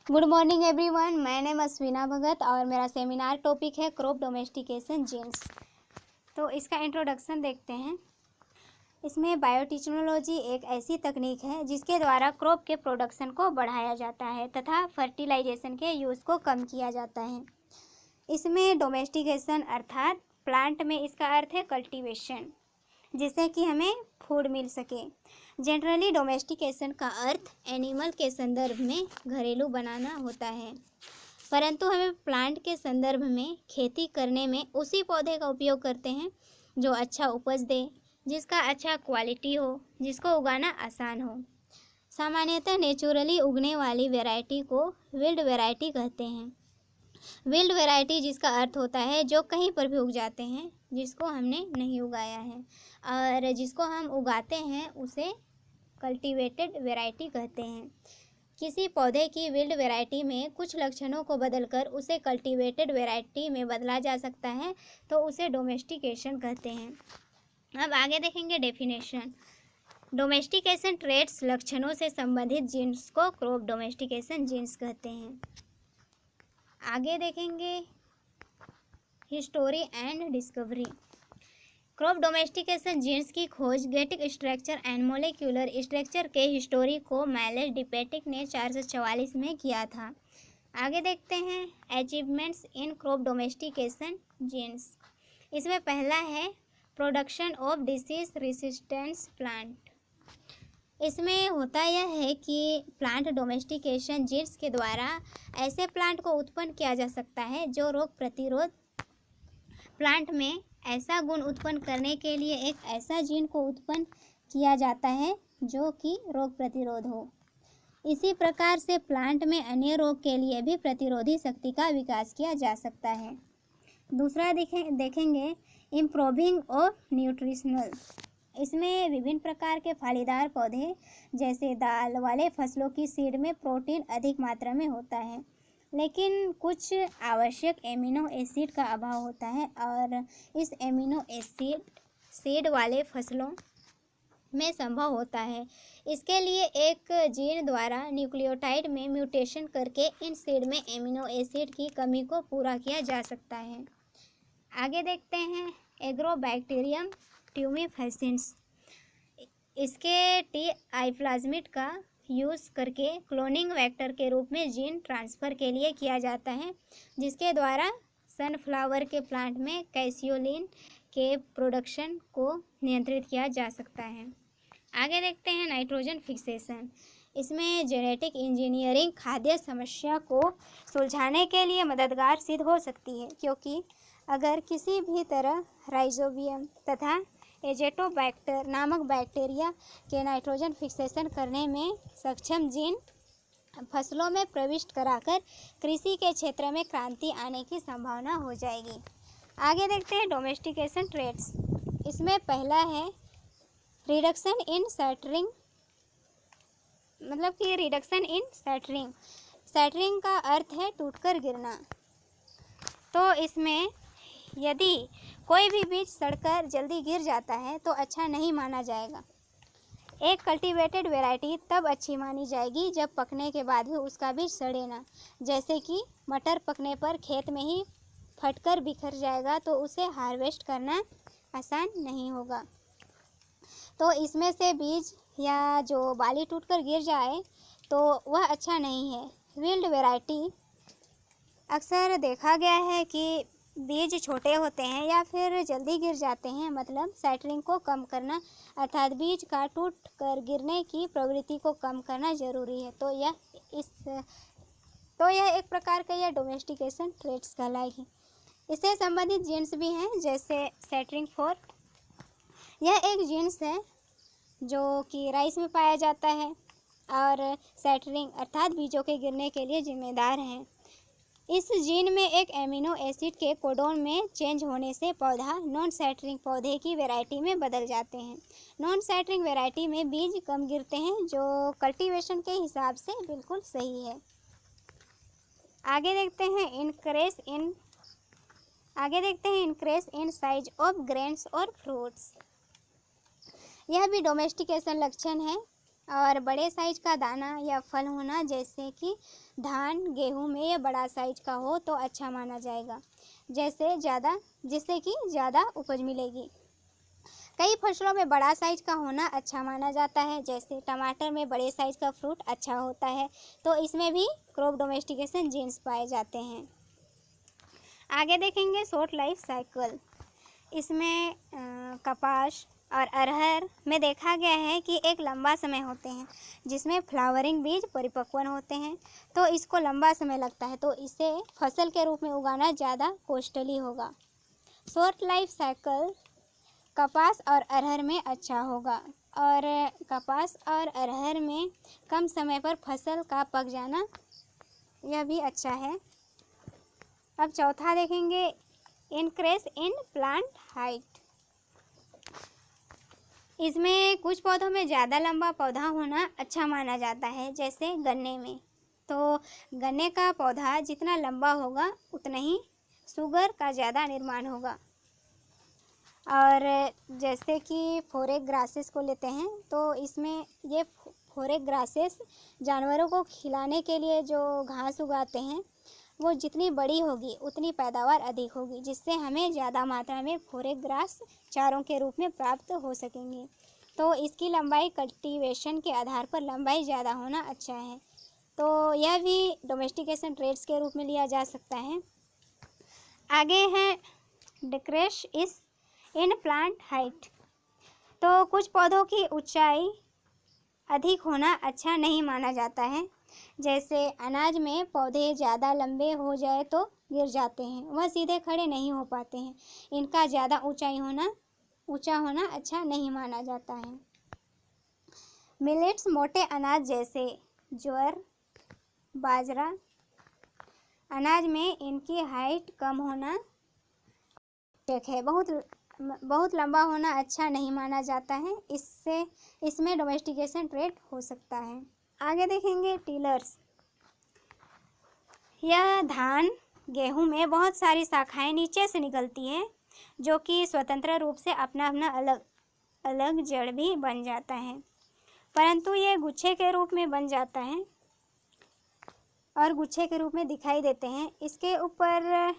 Good morning everyone, मैं name अश्विना भगत और मेरा सेमिनार टॉपिक है क्रॉप डोमेस्टिकेशन जीन्स। तो इसका इंट्रोडक्शन देखते हैं। इसमें बायोटेक्नोलॉजी एक ऐसी तकनीक है जिसके द्वारा क्रॉप के प्रोडक्शन को बढ़ाया जाता है तथा फर्टिलाइजेशन के यूज़ को कम किया जाता है। इसमें डोमेस्टिकेशन अर्थात प्लांट में इसका अर्थ है कल्टीवेशन, जिससे कि हमें फूड मिल सके। जनरली डोमेस्टिकेशन का अर्थ एनिमल के संदर्भ में घरेलू बनाना होता है, परंतु हमें प्लांट के संदर्भ में खेती करने में उसी पौधे का उपयोग करते हैं जो अच्छा उपज दे, जिसका अच्छा क्वालिटी हो, जिसको उगाना आसान हो। सामान्यतः नेचुरली उगने वाली वैरायटी को विल्ड वैरायटी कहते हैं। विल्ड वैरायटी जिसका अर्थ होता है जो कहीं पर भी उग जाते हैं, जिसको हमने नहीं उगाया है, और जिसको हम उगाते हैं उसे कल्टीवेटेड वैरायटी कहते हैं। किसी पौधे की विल्ड वैरायटी में कुछ लक्षणों को बदलकर उसे कल्टीवेटेड वैरायटी में बदला जा सकता है, तो उसे डोमेस्टिकेशन कहते हैं। अब आगे देखेंगे डेफिनेशन। डोमेस्टिकेशन ट्रेट्स लक्षणों से संबंधित जीन्स को क्रॉप डोमेस्टिकेशन जीन्स कहते हैं। आगे देखेंगे history and discovery. Crop domestication genes की खोज genetic structure and molecular structure के हिस्टोरी को मैलेस डिपेटिक ने 444 में किया था। आगे देखते हैं achievements in crop domestication genes. इसमें पहला है production of disease resistance plant. इसमें होता यह है कि प्लांट डोमेस्टिकेशन जीन्स के द्वारा ऐसे प्लांट को उत्पन्न किया जा सकता है जो रोग प्रतिरोध। प्लांट में ऐसा गुण उत्पन्न करने के लिए एक ऐसा जीन को उत्पन्न किया जाता है जो कि रोग प्रतिरोध हो। इसी प्रकार से प्लांट में अन्य रोग के लिए भी प्रतिरोधी शक्ति का विकास किया जा सकता है। दूसरा देखेंगे इम्प्रूविंग ऑफ न्यूट्रिशनल। इसमें विभिन्न प्रकार के फलीदार पौधे जैसे दाल वाले फसलों की सीड में प्रोटीन अधिक मात्रा में होता है, लेकिन कुछ आवश्यक एमिनो एसिड का अभाव होता है, और इस एमिनो एसिड सीड वाले फसलों में संभव होता है। इसके लिए एक जीन द्वारा न्यूक्लियोटाइड में म्यूटेशन करके इन सीड में एमिनो एसिड की कमी को पूरा किया जा सकता है। आगे देखते हैं एग्रोबैक्टीरियम ट्यूमिफेसिन्स। इसके टी आइप्लाज्मिड का यूज़ करके क्लोनिंग वेक्टर के रूप में जीन ट्रांसफ़र के लिए किया जाता है, जिसके द्वारा सनफ्लावर के प्लांट में कैसियोलिन के प्रोडक्शन को नियंत्रित किया जा सकता है। आगे देखते हैं नाइट्रोजन फिक्सेशन। इसमें जेनेटिक इंजीनियरिंग खाद्य समस्या को सुलझाने के लिए मददगार सिद्ध हो सकती है, क्योंकि अगर किसी भी तरह राइजोबियम तथा एजेटोबैक्टर नामक बैक्टीरिया के नाइट्रोजन फिक्सेशन करने में सक्षम जीन फसलों में प्रविष्ट कराकर कृषि के क्षेत्र में क्रांति आने की संभावना हो जाएगी। आगे देखते हैं डोमेस्टिकेशन ट्रेट्स। इसमें पहला है रिडक्शन इन सैटरिंग, मतलब कि रिडक्शन इन सैटरिंग। सैटरिंग का अर्थ है टूटकर गिरना। तो इसमें यदि कोई भी बीज सड़कर जल्दी गिर जाता है तो अच्छा नहीं माना जाएगा। एक कल्टीवेटेड वैरायटी तब अच्छी मानी जाएगी जब पकने के बाद भी उसका बीज सड़े ना। जैसे कि मटर पकने पर खेत में ही फटकर बिखर जाएगा तो उसे हार्वेस्ट करना आसान नहीं होगा। तो इसमें से बीज या जो बाली टूटकर गिर जाए तो वह अच्छा नहीं है। विल्ड वैरायटी अक्सर देखा गया है कि बीज छोटे होते हैं या फिर जल्दी गिर जाते हैं, मतलब सैटरिंग को कम करना अर्थात बीज का टूट कर गिरने की प्रवृत्ति को कम करना ज़रूरी है। तो यह एक प्रकार का यह डोमेस्टिकेशन ट्रेट्स कहलाएगी। इससे संबंधित जीन्स भी हैं, जैसे सैटरिंग 4। यह एक जीन्स है जो कि राइस में पाया जाता है और सैटरिंग अर्थात बीजों के गिरने के लिए जिम्मेदार हैं। इस जीन में एक एमिनो एसिड के कोडोन में चेंज होने से पौधा नॉन सैटरिंग पौधे की वैरायटी में बदल जाते हैं। नॉन सैटरिंग वैरायटी में बीज कम गिरते हैं, जो कल्टीवेशन के हिसाब से बिल्कुल सही है। आगे देखते हैं increase in size of grains और फ्रूट्स। यह भी डोमेस्टिकेशन लक्षण है। और बड़े साइज का दाना या फल होना, जैसे कि धान गेहूं में ये बड़ा साइज का हो तो अच्छा माना जाएगा, जिससे कि ज़्यादा उपज मिलेगी। कई फसलों में बड़ा साइज का होना अच्छा माना जाता है, जैसे टमाटर में बड़े साइज का फ्रूट अच्छा होता है, तो इसमें भी क्रॉप डोमेस्टिकेशन जीन्स पाए जाते हैं। आगे देखेंगे शॉर्ट लाइफ साइकिल। इसमें कपास और अरहर में देखा गया है कि एक लंबा समय होते हैं जिसमें फ्लावरिंग बीज परिपक्व होते हैं, तो इसको लंबा समय लगता है, तो इसे फसल के रूप में उगाना ज़्यादा कॉस्टली होगा। शॉर्ट लाइफ साइकिल कपास और अरहर में अच्छा होगा, और कपास और अरहर में कम समय पर फसल का पक जाना, यह भी अच्छा है। अब चौथा देखेंगे इंक्रीज इन प्लांट हाइट। इसमें कुछ पौधों में ज़्यादा लंबा पौधा होना अच्छा माना जाता है, जैसे गन्ने में। तो गन्ने का पौधा जितना लंबा होगा उतना ही शुगर का ज़्यादा निर्माण होगा। और जैसे कि फोरेक ग्रासेस को लेते हैं, तो इसमें ये फोरेक ग्रासेस जानवरों को खिलाने के लिए जो घास उगाते हैं, वो जितनी बड़ी होगी उतनी पैदावार अधिक होगी, जिससे हमें ज़्यादा मात्रा में फोरेक ग्रास चारों के रूप में प्राप्त हो सकेंगे। तो इसकी लंबाई कल्टीवेशन के आधार पर लंबाई ज़्यादा होना अच्छा है, तो यह भी डोमेस्टिकेशन ट्रेड्स के रूप में लिया जा सकता है। आगे है डिक्रीज इस इन प्लांट हाइट। तो कुछ पौधों की ऊंचाई अधिक होना अच्छा नहीं माना जाता है, जैसे अनाज में पौधे ज़्यादा लंबे हो जाए तो गिर जाते हैं, वह सीधे खड़े नहीं हो पाते हैं, इनका ज़्यादा ऊंचा होना अच्छा नहीं माना जाता है। मिलेट्स मोटे अनाज जैसे ज्वार, बाजरा अनाज में इनकी हाइट कम होना आवश्यक है, बहुत लंबा होना अच्छा नहीं माना जाता है, इसमें डोमेस्टिकेशन ट्रेड हो सकता है। आगे देखेंगे टिलर्स। यह धान गेहूं में बहुत सारी शाखाएं नीचे से निकलती हैं, जो कि स्वतंत्र रूप से अपना अपना अलग अलग जड़ भी बन जाता है, परंतु ये गुच्छे के रूप में बन जाता है और गुच्छे के रूप में दिखाई देते हैं। इसके ऊपर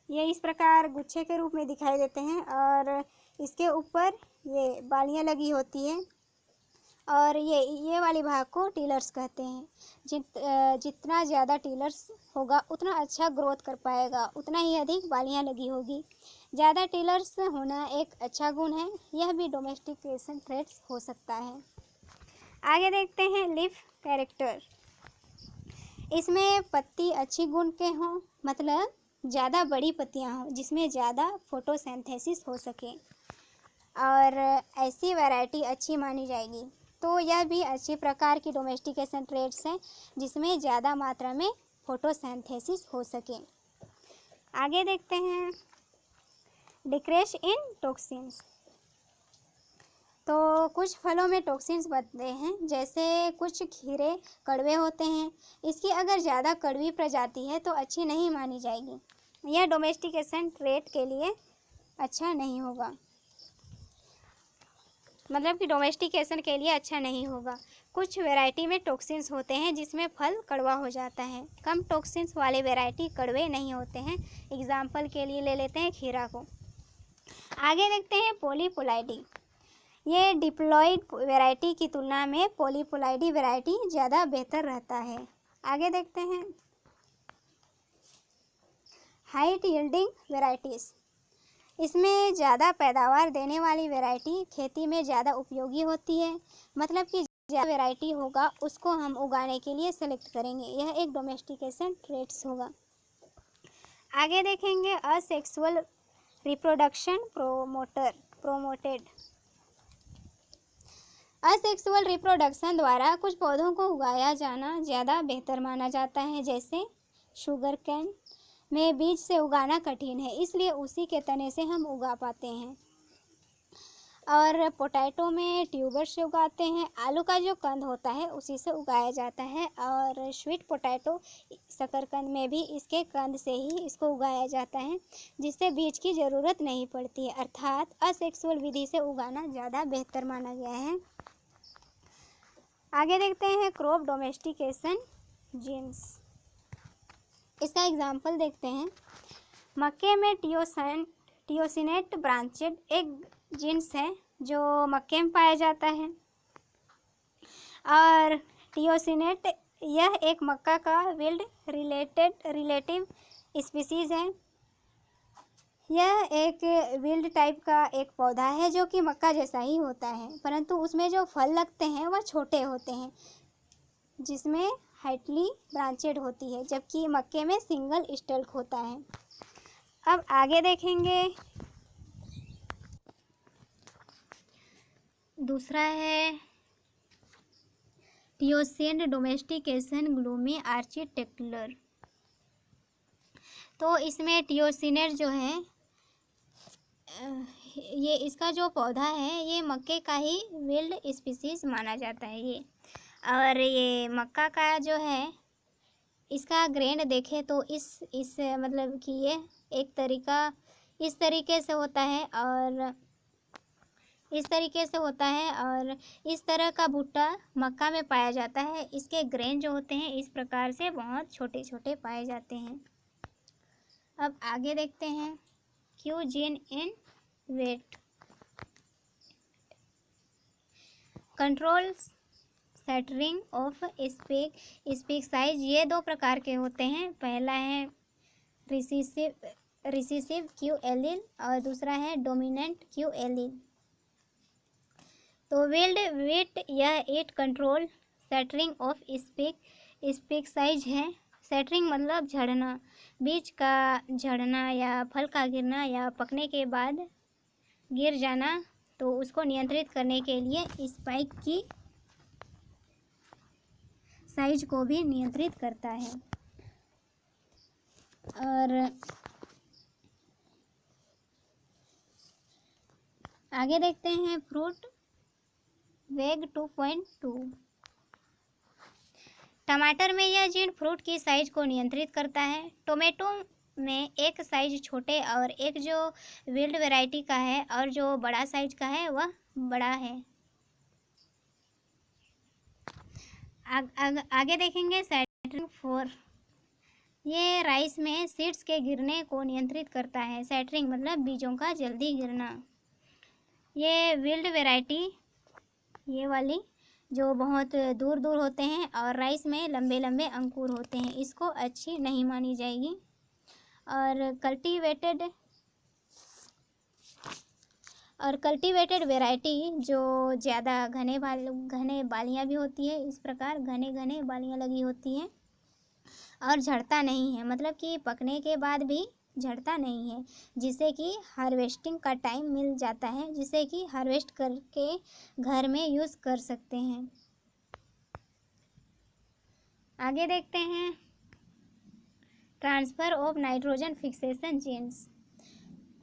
ये इस प्रकार गुच्छे के रूप में दिखाई देते हैं, और इसके ऊपर ये बालियां लगी होती हैं, और ये वाली भाग को टिलर्स कहते हैं। जितना ज़्यादा टिलर्स होगा उतना अच्छा ग्रोथ कर पाएगा, उतना ही अधिक बालियां लगी होगी। ज़्यादा टिलर्स होना एक अच्छा गुण है, यह भी डोमेस्टिकेशन ट्रेड्स हो सकता है। आगे देखते हैं लीफ कैरेक्टर। इसमें पत्ती अच्छी गुण के हों, मतलब ज़्यादा बड़ी पत्तियां हों जिसमें ज़्यादा फोटोसिंथेसिस हो सके, और ऐसी वैरायटी अच्छी मानी जाएगी। तो यह भी अच्छी प्रकार की डोमेस्टिकेशन ट्रेड्स हैं जिसमें ज़्यादा मात्रा में फोटोसिंथेसिस हो सके। आगे देखते हैं डिक्रीज इन टॉक्सिन्स। तो कुछ फलों में टॉक्सिन्स बनते हैं, जैसे कुछ खीरे कड़वे होते हैं, इसकी अगर ज़्यादा कड़वी प्रजाति है तो अच्छी नहीं मानी जाएगी, यह डोमेस्टिकेशन ट्रेड के लिए अच्छा नहीं होगा, मतलब कि डोमेस्टिकेशन के लिए अच्छा नहीं होगा। कुछ वैरायटी में टॉक्सिन्स होते हैं जिसमें फल कड़वा हो जाता है, कम टॉक्सिन्स वाले वैरायटी कड़वे नहीं होते हैं। एग्जाम्पल के लिए ले लेते हैं खीरा को। आगे देखते हैं पॉलीपोलाइडी। ये डिप्लॉइड वैरायटी की तुलना में पॉलीपोलाइडी वैरायटी ज़्यादा बेहतर रहता है। आगे देखते हैं हाइट यील्डिंग वैरायटीज़। इसमें ज़्यादा पैदावार देने वाली वैरायटी खेती में ज़्यादा उपयोगी होती है, मतलब कि ज़्यादा वैरायटी होगा उसको हम उगाने के लिए सेलेक्ट करेंगे, यह एक डोमेस्टिकेशन ट्रेड्स होगा। आगे देखेंगे asexual reproduction promoted. Asexual reproduction द्वारा कुछ पौधों को उगाया जाना ज़्यादा बेहतर माना जाता है, जैसे शुगर कैन में बीज से उगाना कठिन है, इसलिए उसी के तने से हम उगा पाते हैं, और पोटैटो में ट्यूबर से उगाते हैं। आलू का जो कंद होता है उसी से उगाया जाता है, और स्वीट पोटैटो शकरकंद में भी इसके कंद से ही इसको उगाया जाता है, जिससे बीज की ज़रूरत नहीं पड़ती है, अर्थात असेक्सुअल विधि से उगाना ज़्यादा बेहतर माना गया है। आगे देखते हैं क्रॉप डोमेस्टिकेशन जीन्स। इसका एग्जाम्पल देखते हैं। मक्के में टियोसिनेट ब्रांचेड एक जीन्स है जो मक्के में पाया जाता है, और टियोसिनेट यह एक मक्का का विल्ड रिलेटिव स्पीसीज है। यह एक विल्ड टाइप का एक पौधा है जो कि मक्का जैसा ही होता है, परंतु उसमें जो फल लगते हैं वह छोटे होते हैं, जिसमें हाइटली ब्रांचेड होती है, जबकि मक्के में सिंगल स्टल्क होता है। अब आगे देखेंगे, दूसरा है टियोसिन डोमेस्टिकेशन ग्लूमी आर्किटेक्चर। तो इसमें टियोसिनेट जो है ये इसका जो पौधा है ये मक्के का ही विल्ड स्पीसीज माना जाता है ये। और ये मक्का का जो है इसका ग्रेन देखें तो इस मतलब कि ये एक तरीका इस तरीके से होता है और इस तरीके से होता है, और इस तरह का भुट्टा मक्का में पाया जाता है। इसके ग्रेन जो होते हैं इस प्रकार से बहुत छोटे छोटे पाए जाते हैं। अब आगे देखते हैं Q gene in wheat control shattering of spike size. ये दो प्रकार के होते हैं। पहला है रिसीसिव क्यू एलिल और दूसरा है डोमिनेंट क्यू एलिल। तो विल्ड वेट यह at control shattering of spike size है। सेटरिंग मतलब झड़ना, बीज का झड़ना या फल का गिरना या पकने के बाद गिर जाना, तो उसको नियंत्रित करने के लिए स्पाइक की साइज को भी नियंत्रित करता है। और आगे देखते हैं फ्रूट वेग 2.2। टमाटर में यह जीन फ्रूट की साइज को नियंत्रित करता है। टोमेटो में एक साइज छोटे और एक जो विल्ड वैरायटी का है और जो बड़ा साइज का है वह बड़ा है। आगे देखेंगे सेटरिंग 4। ये राइस में सीड्स के गिरने को नियंत्रित करता है। सेटरिंग मतलब बीजों का जल्दी गिरना। ये विल्ड वैरायटी ये वाली जो बहुत दूर दूर होते हैं और राइस में लंबे लंबे अंकुर होते हैं, इसको अच्छी नहीं मानी जाएगी। और कल्टीवेटेड वैरायटी जो ज़्यादा घने बालियाँ भी होती है, इस प्रकार घने बालियाँ लगी होती हैं और झड़ता नहीं है, मतलब कि पकने के बाद भी झड़ता नहीं है, जिससे कि हार्वेस्टिंग का टाइम मिल जाता है, जिससे कि हार्वेस्ट करके घर में यूज़ कर सकते हैं। आगे देखते हैं transfer of nitrogen fixation genes.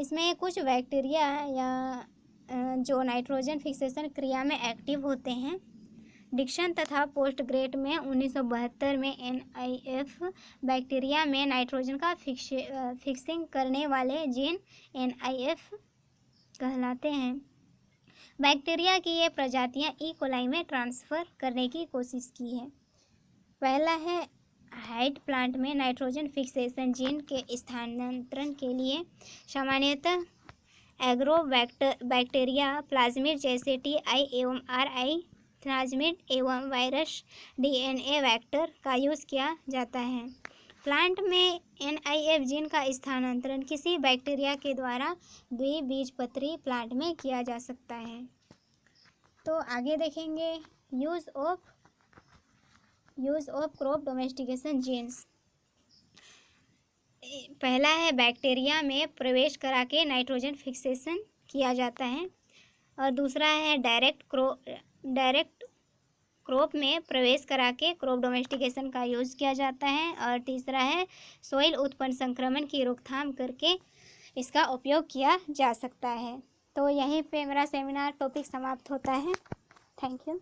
इसमें कुछ बैक्टीरिया या जो नाइट्रोजन फिक्सेशन क्रिया में एक्टिव होते हैं। डिक्सन तथा पोस्टग्रेट में 1972 में NIF बैक्टीरिया में नाइट्रोजन का फिक्सिंग करने वाले जीन NIF कहलाते हैं। बैक्टीरिया की ये प्रजातियां ई कोलाई में ट्रांसफ़र करने की कोशिश की है। पहला है हाइड प्लांट में नाइट्रोजन फिक्सेशन जीन के स्थानांतरण के लिए सामान्यतः बैक्टीरिया प्लाज्मिड जैसे TI एवं RI प्लाज्मिड एवं वायरस DNA वेक्टर का यूज़ किया जाता है। प्लांट में NIF जीन का स्थानांतरण किसी बैक्टीरिया के द्वारा द्विबीजपत्री प्लांट में किया जा सकता है। तो आगे देखेंगे use of crop domestication genes. पहला है बैक्टीरिया में प्रवेश करा के नाइट्रोजन फिक्सेशन किया जाता है, और दूसरा है डायरेक्ट क्रॉप में प्रवेश करा के क्रॉप डोमेस्टिकेशन का यूज़ किया जाता है, और तीसरा है सोइल उत्पन्न संक्रमण की रोकथाम करके इसका उपयोग किया जा सकता है। तो यहीं पे मेरा सेमिनार टॉपिक समाप्त होता है। Thank you.